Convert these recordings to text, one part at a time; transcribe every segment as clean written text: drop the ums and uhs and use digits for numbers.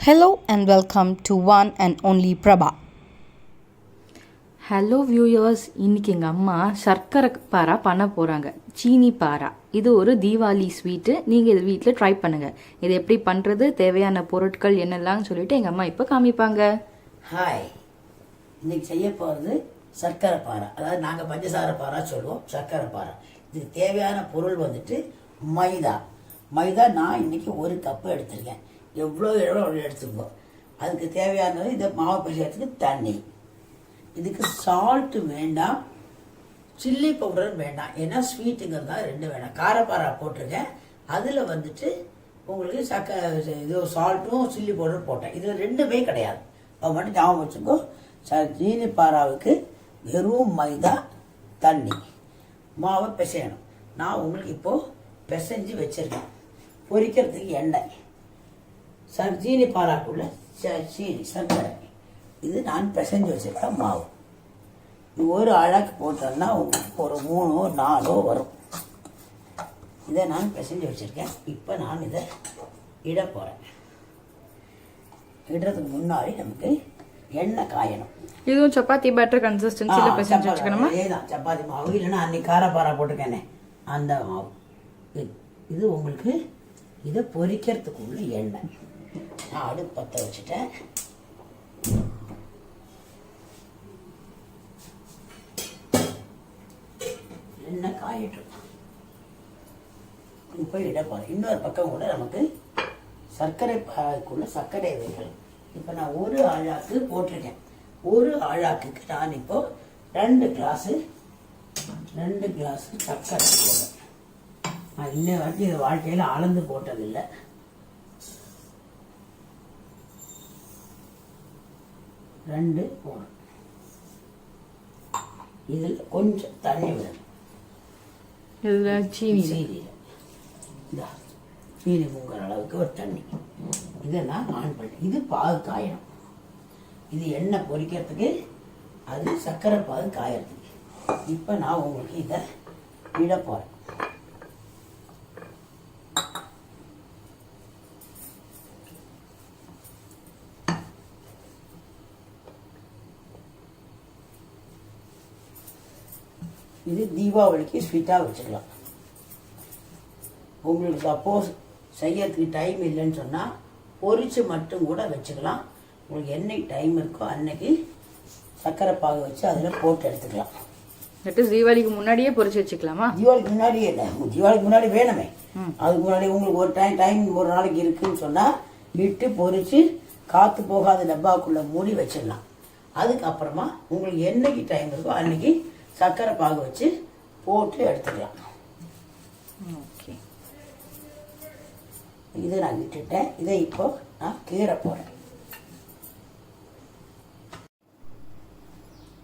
Hello and welcome to one and only Prabha. Hello viewers, இன்றைக்கி எங்கள் அம்மா சர்க்கரைப்பாரா பண்ண போகிறாங்க. சீனி பாரா. இது ஒரு தீபாவளி ஸ்வீட்டு. நீங்கள் இது வீட்டில் ட்ரை பண்ணுங்கள். இது எப்படி பண்ணுறது, தேவையான பொருட்கள் என்னெல்லாம் சொல்லிட்டு எங்கள் அம்மா இப்போ காமிப்பாங்க. ஹாய், இன்னைக்கு செய்ய போகிறது சர்க்கரைப்பாரா. அதாவது நாங்கள் பஞ்சசாரப்பாரா சொல்லுவோம், சர்க்கரைப்பாரா. இதுக்கு தேவையான பொருள் வந்துட்டு மைதா. மைதா நான் இன்னைக்கு 1 கப்பு எடுத்திருக்கேன். எவ்வளோ எடுத்துக்கோ. அதுக்கு தேவையானது இதை மாவு பிசைறதுக்கு தண்ணி. இதுக்கு சால்ட்டு வேண்டாம், சில்லி பவுடர் வேண்டாம். ஏன்னா ஸ்வீட்டுங்கிறதா 2 வேண்டாம். காரப்பாரா போட்டிருக்கேன், அதில் வந்துட்டு உங்களுக்கு இது சால்ட்டும் சில்லி பவுடரும் போட்டேன். இதில் 2மே கிடையாது. அது மட்டும் ஞாபகம் வச்சுக்கோ. சீனி பாராவுக்கு வெறும் மைதா, தண்ணி, மாவை பிசையணும். நான் உங்களுக்கு இப்போது பிசைஞ்சு வச்சுருக்கேன். பொரிக்கிறதுக்கு எண்ணெய், சீனி பாராக்குள்ள சீனி சர்க்கரை, இது நான் பிசைஞ்சு வச்சுருக்கேன் மாவு. இது ஒரு அழகு போட்டோம்னா உங்களுக்கு ஒரு 3 4 வரும். இதை நான் பிசைஞ்சு வச்சுருக்கேன். இப்போ நான் இதை இட போகிறேன். இடுறதுக்கு முன்னாடி நமக்கு எண்ணெய் காயணும். இதுவும் சப்பாத்தி பேட்டர் கன்சிஸ்டன்சியில் பிசைஞ்சு வச்சுக்கணுமா? அதேதான், சப்பாத்தி மாவு. இல்லைன்னா அன்னைக்கு காரப்பாரா போட்டிருக்கேனே அந்த மாவு. இது உங்களுக்கு இதை பொரிக்கிறதுக்குள்ள எண்ணெய். நான் அடுப்பு பற்ற வச்சுட்டேன். எண்ணெய் காயிட்டும். இப்போ இட போகிறேன். இன்னொரு பக்கம் கூட நமக்கு சர்க்கரை பாகுக்குள்ள சர்க்கரை வைக்கணும். இப்போ நான் 1 ஆழாக்கு போட்டிருக்கேன். 1 ஆழாக்குக்கு நான் இப்போ 2 கிளாஸு சர்க்கரை போடுறேன். நான் இன்னும் வரைக்கும் இதை வாழ்க்கையில் அளந்து போட்டதில்லை. ரெண்டு போடும். இதில் கொஞ்சம் தண்ணி விடணும். இதில் சீனி முங்குற அளவுக்கு ஒரு தண்ணி. இதை நான் ஆன் பண்ணேன். இது பாகு காயணும். இது எண்ணெய் பொரிக்கிறதுக்கு, அது சர்க்கரை பாகு காயறதுக்கு. இப்போ நான் உங்களுக்கு இதை விட போகிறேன். இது தீபாவளிக்கு ஸ்வீட்டாக வச்சுக்கலாம். உங்களுக்கு சப்போஸ் செய்யறதுக்கு டைம் இல்லைன்னு சொன்னால் பொரிச்சு மட்டும் கூட வச்சுக்கலாம். உங்களுக்கு என்னைக்கு டைம் இருக்கோ அன்னைக்கு சர்க்கரை பாகு வச்சு அதில் போட்டு எடுத்துக்கலாம். தீபாவளிக்கு முன்னாடியே பொரிச்சு வச்சுக்கலாமா? தீபாவளிக்கு முன்னாடியே இல்லை, தீபாவளிக்கு முன்னாடி வேணுமே. அதுக்கு முன்னாடி உங்களுக்கு ஒரு டைம் ஒரு நாளைக்கு இருக்குன்னு சொன்னால் விட்டு பொரிச்சு காற்று போகாத டப்பாக்குள்ளே மூடி வச்சிடலாம். அதுக்கப்புறமா உங்களுக்கு என்னைக்கு டைம் இருக்கோ அன்னைக்கு சர்க்கரை பாகு வச்சு போட்டு எடுத்துக்கலாம். ஓகே, இதை நான் விட்டுட்டேன். இதை இப்போ நான் கீற போகிறேன்.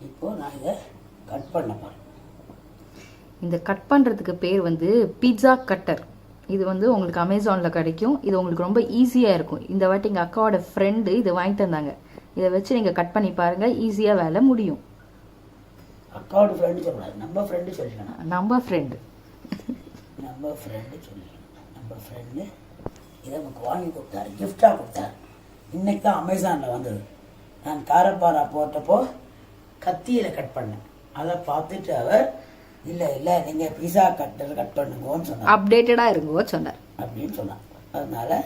இப்போ நான் இதை கட் பண்ண போகிறேன். இந்த கட் பண்ணுறதுக்கு பேர் பீட்சா கட்டர். இது உங்களுக்கு அமேசானில் கிடைக்கும். இது உங்களுக்கு ரொம்ப ஈஸியாக இருக்கும். இந்த வாட்டி எங்கள் அக்காவோட ஃப்ரெண்டு இது வாங்கிட்டு வந்தாங்க. இதை வச்சு நீங்கள் கட் பண்ணி பாருங்கள், ஈஸியாக வேலை முடியும். அக்காவோட ஃப்ரெண்டு சொல்லக்கூடாது, நம்ம ஃப்ரெண்டு சொல்லிக்கணும். நம்ம ஃப்ரெண்டு சொல்லிக்கணும். நம்ம ஃப்ரெண்டு இதை நமக்கு வாங்கி கொடுத்தாரு, கிஃப்டாக கொடுத்தாரு. இன்னைக்கு தான் அமேசானில் வந்தது. நான் காரப்பாரா போட்டப்போ கத்தியில் கட் பண்ணேன். அதை பார்த்துட்டு அவர் இல்லை நீங்கள் பீஸா கட் பண்ணுங்கன்னு சொன்னார். அப்டேட்டடாக இருங்கோ சொன்னார் அப்படின்னு சொன்னார். அதனால்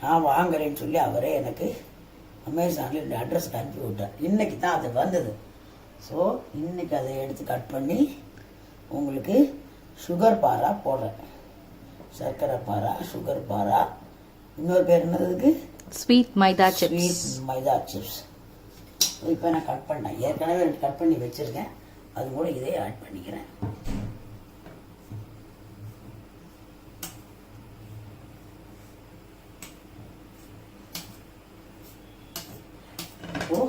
நான் வாங்குறேன்னு சொல்லி அவரே எனக்கு அமேசானில் இந்த அட்ரஸ்க்கு அனுப்பி விட்டார். இன்னைக்கு தான் அது வந்தது. ஸோ இன்னைக்கு அதை எடுத்து கட் பண்ணி உங்களுக்கு சுகர் பாரா போடுறேன். சர்க்கரை பாரா, சுகர் பாரா. இன்னொரு பேர் என்னதுக்கு? ஸ்வீட் மைதா சிப்ஸ். இப்போ நான் கட் பண்ணேன். ஏற்கனவே கட் பண்ணி வச்சுருக்கேன். அது கூட இதே ஆட் பண்ணிக்கிறேன். இப்போ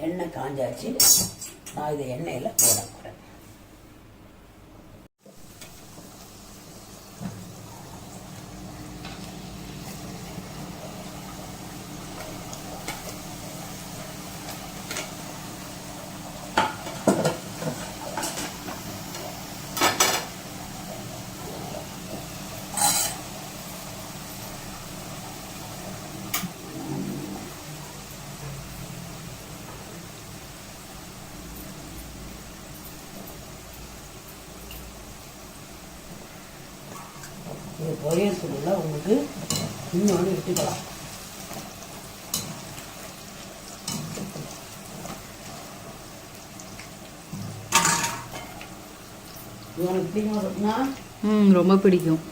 எண்ணெய் காஞ்சாச்சு. நான் இதை எண்ணெயில் போட போகிறேன். பொரியறதுக்குள்ள உங்களுக்கு இன்னொன்று விட்டுக்கலாம். உனக்கு பிடிக்குமா சொன்னா? ரொம்ப பிடிக்கும்.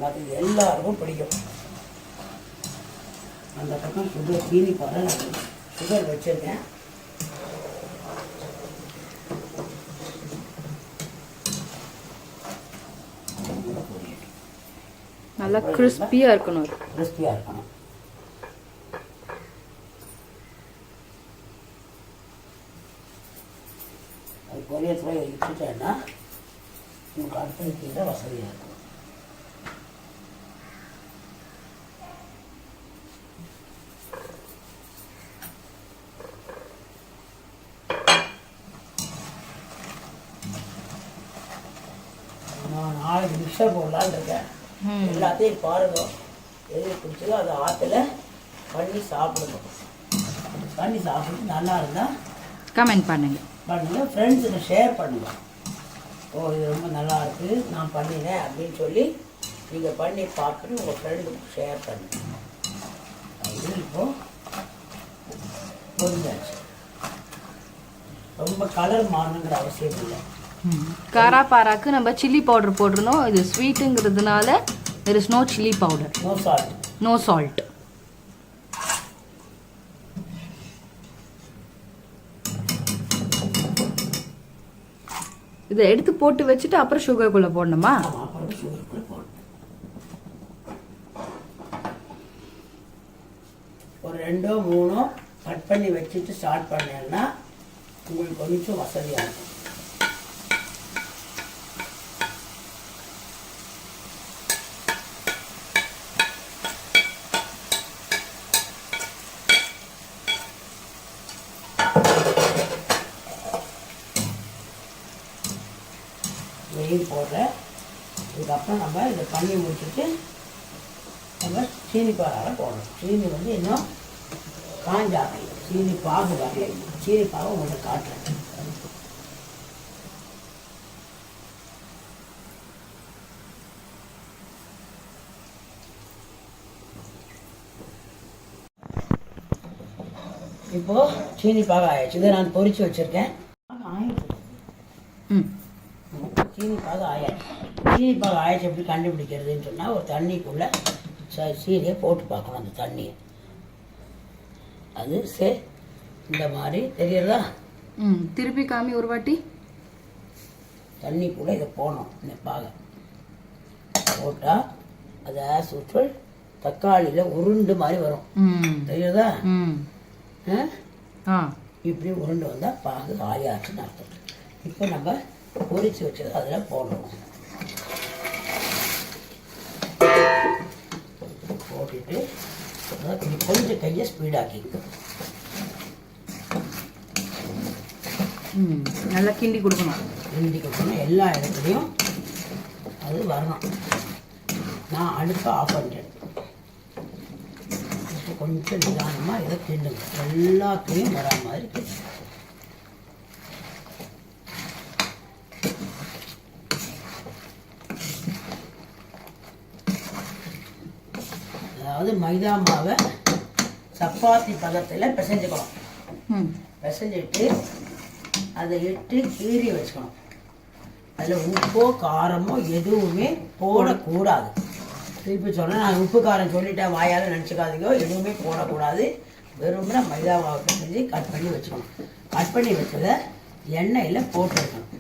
அது எல்லாருக்கும் பிடிக்கும். அந்த பக்கம் சுகர் சீனி பாறை சுகர் வச்சிருக்கேன். நல்லா கிறிஸ்பியாக இருக்கணும். கிறிஸ்பியாக இருக்கணும். அது பொரியத்தில் வச்சுட்டேன்னா உங்களுக்கு அடுத்தது கீழே வசதியாக இருக்கும். நான் நாளைக்கு மிக்சர் போடலான்னு இருக்கேன். எல்லாத்தையும் பாருங்க, எது பிடிச்சதோ அதை ஆற்றுல பண்ணி சாப்பிடுங்க. பண்ணி சாப்பிட்டு நல்லா இருந்தால் கமெண்ட் பண்ணுங்கள். ஃப்ரெண்ட்ஸுக்கு ஷேர் பண்ணுங்கள். ஓ இது ரொம்ப நல்லா இருக்குது, நான் பண்ணினேன் அப்படின்னு சொல்லி நீங்கள் பண்ணி பார்த்துட்டு உங்கள் ஃப்ரெண்டுக்கு ஷேர் பண்ணுங்கள். அது இப்போது பொரிஞ்சாச்சு. ரொம்ப கலர் மாறணுங்கிற அவசியம் இல்லை. காராபாராக்கு நம்ம சில்லி பவுடர் போட்டுருந்தோம். இது ஸ்வீட்டுங்கிறதுனால there is no chili powder, no salt. no salt. இதை எடுத்து போட்டு வச்சுட்டு அப்புறம் சுகருக்குள்ள போடணுமா? அப்புறம் சுகருக்குள்ள போடணும். ஒரு 2-3 கட் பண்ணி வச்சுட்டு ஸ்டார்ட் பண்ணேன்னா உங்களுக்கு கொஞ்சம் வசதியாக இருக்கும். வெயில் போடுறேன். இதுக்கப்புறம் நம்ம இதை பண்ணி முடிச்சுட்டு நம்ம சீனி பாறை போடணும். சீனி வந்து இன்னும் காஞ்சாக்கி சீனி பாகு வரல. சீனி பாகு உங்களுக்கு காட்டுறேன். இப்போ சீனி பாகு ஆயிடுச்சு. இதை நான் பொரிச்சு வச்சிருக்கேன். சீனி பாகு ஆயாச்சு. சீனி பாகு ஆயிடுச்சு எப்படி கண்டுபிடிக்கிறதுன்னு சொன்னால் ஒரு தண்ணிக்குள்ளே சீனியை போட்டு பார்க்கணும். அந்த தண்ணியை அது இந்த மாதிரி தெரியறதா? திருப்பி காமி ஒரு வாட்டி. தண்ணிக்குள்ளே இதை போடணும். இந்த பாகை போட்டால் அது ஆஸ் யூஸ்வல் தக்காளியில் உருண்டு மாதிரி வரும். தெரியுறதா? இப்படி உருண்டு வந்தால் பாகு ஆயாச்சுன்னு அர்த்தம். இப்போ நம்ம பொரிச்சு வச்சது அதில் போடணும். போட்டுட்டு கொஞ்சம் கையை ஸ்பீடாக்கிக்கணும். நல்லா கிண்டி கொடுக்கணும். கிண்டி கொடுக்கணும். எல்லா இடத்துலையும் அது வரணும். நான் அடுப்பை ஆஃப் பண்ணிட்டேன். இப்போ கொஞ்சம் நிதானமாக இதை கிண்டுங்க. எல்லாத்துலேயும் வரா மாதிரி கிண்டுங்க. அதாவது மைதா மாவை சப்பாத்தி பதத்தில் பிசைஞ்சுக்கணும். பிசைஞ்சிட்டு அதை இட்டு கீறி வச்சுக்கணும். அதில் உப்போ காரமோ எதுவுமே போடக்கூடாது. திருப்பி சொன்னேன், நான் உப்பு காரம் சொல்லிட்டேன், வாயால் நினச்சிக்காதீங்க. எதுவுமே போடக்கூடாது. வெறும்னா மைதா மாவை பிசைஞ்சு கட் பண்ணி வச்சுக்கணும். கட் பண்ணி வச்சதை எண்ணெயில் போட்டு வைக்கணும்.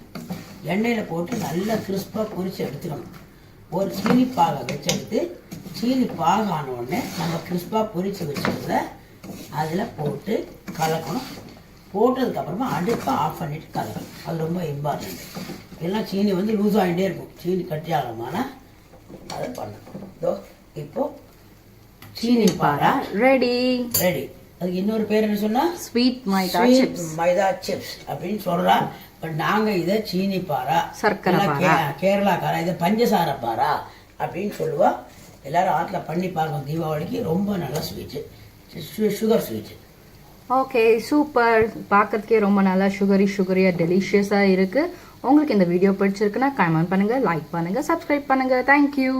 எண்ணெயில் போட்டு நல்லா கிறிஸ்பாக பொரித்து எடுத்துக்கணும். ஒரு சீனி பாகை வச்செடுத்து சீனி பாகான உடனே நம்ம கிறிஸ்பாக பொரித்து வச்சுருந்த அதில் போட்டு கலக்கணும். போட்டதுக்கப்புறமா அடுப்பை ஆஃப் பண்ணிவிட்டு கலக்கணும். அது ரொம்ப இம்பார்ட்டன்ட். எல்லாம் சீனி வந்து லூஸ் ஆகிட்டே இருக்கும். சீனி கட்டியாகமான அதை பண்ணணும். இதோ இப்போது சீனி பாறை ரெடி. அதுக்கு இன்னொரு பேர் என்ன சொன்னால் ஸ்வீட் மைதா சிப்ஸ் அப்படின்னு சொல்கிறா. பட் நாங்கள் இதை சீனி பாறை, சர்க்கரைப்பாரா, கேரளாக்காரா இதை பஞ்சசாரப்பாரா அப்படின்னு சொல்லுவா. எல்லாரும் ஆற்றுல பண்ணி பாருங்க. தீபாவளிக்கு ரொம்ப நல்ல sweet. Sugar sweet. Okay, super. பார்க்கறதுக்கே ரொம்ப நல்லா சுகரியாக டெலிஷியஸாக இருக்குது. உங்களுக்கு இந்த வீடியோ பிடிச்சிருக்குன்னா கமெண்ட் பண்ணுங்கள், லைக் பண்ணுங்கள், சப்ஸ்கிரைப் பண்ணுங்கள். தேங்க்யூ.